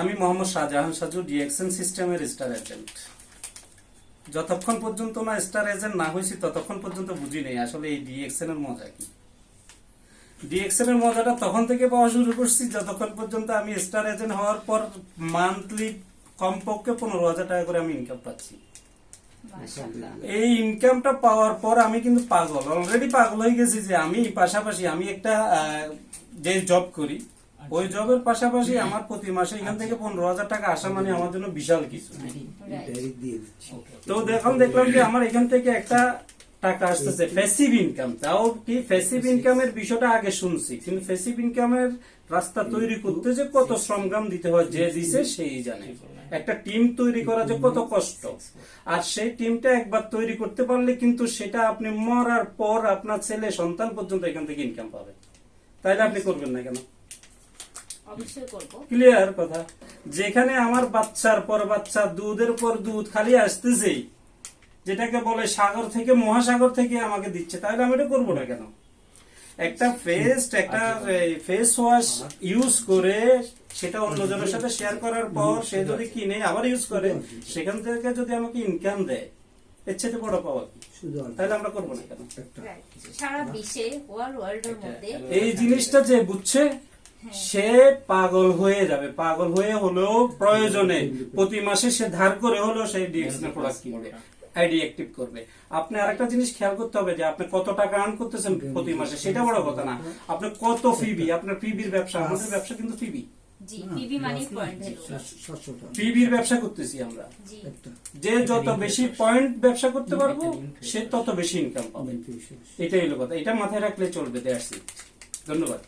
আমি মোহাম্মদ শাহজাহান সাজু ডিএক্সএন সিস্টেমের star agent. যতক্ষণ পর্যন্ত না স্টার এজেন্ট না হয়েছি ততক্ষণ পর্যন্ত বুঝি নেই আসলে এই ডিএক্সএন এর মজা কি। ডিএক্সএন এর মজাটা তখন থেকে পাওয়া শুরু করছি যতক্ষণ পর্যন্ত আমি স্টার এজেন্ট হওয়ার পর মান্থলি কমপক্ষে 15,000 টাকা করে আমি ইনকাম পাচ্ছি। এই ইনকামটা পাওয়ার পর আমি কিন্তু অলরেডি পাগল হয়ে গেছি যে আমি পাশাপাশি আমি একটা যে জব করি ওই জবের পাশাপাশি আমার প্রতি মাসে এখান থেকে 15,000 টাকা আসা মানে আমার জন্য বিশাল কিছু। তো দেখলাম যে আমার এখান থেকে একটা টাকা আসতেছে প্যাসিভ ইনকাম। তাও কি প্যাসিভ ইনকামের বিষয়টা আগে শুনছি, কিন্তু প্যাসিভ ইনকামের রাস্তা তৈরি করতে যে কত শ্রমগাম দিতে হয় যে দিছে সেই জানে। একটা টিম তৈরি করা যে কত কষ্ট, আর সেই টিমটা একবার তৈরি করতে পারলে কিন্তু সেটা আপনি মরার পর আপনার ছেলে সন্তান পর্যন্ত এখান থেকে ইনকাম পাবে। তাইলে আপনি করবেন না কেন? ক্লিয়ার কথা। যেখানে আমার বাচ্চার পর বাচ্চা, দুধের পর দুধ খালি আসতেছে, যেটাকে বলে সাগর থেকে মহাসাগর থেকে আমাকে দিচ্ছে, তাহলে আমি এটা করবো না কেন? একটা ফেস ওয়াশ ইউজ করে সেটা অন্যজনের সাথে শেয়ার করার পর সে যদি কিনে আবার ইউজ করে সেখান থেকে যদি আমাকে ইনকাম দেয়, এর চেয়ে বড় পাওয়া কি? তাহলে আমরা করবো না কেন? সারা বিশ্বে এই জিনিসটা যে বুঝছে সে পাগল হয়ে যাবে। পাগল হয়ে হলেও প্রয়োজনে প্রতি মাসে সে ধার করে হলেও সেই ডিএক্সএন প্রোডাক্ট কিনবে, আইডি অ্যাক্টিভ করবে। আপনি আরেকটা জিনিস খেয়াল করতে হবে যে আপনি কত টাকা আর্ন করতেছেন প্রতি মাসে, সেটা বড় কথা না। আপনি কত ফিবি, আপনার ফিবির ব্যবসা, আমাদের ব্যবসা কিন্তু ফিবি, ফিবির ব্যবসা করতেছি আমরা। যে যত বেশি পয়েন্ট ব্যবসা করতে পারবো সে তত বেশি ইনকাম পাবে। এটাই হলো কথা, এটা মাথায় রাখলে চলবে। ধন্যবাদ।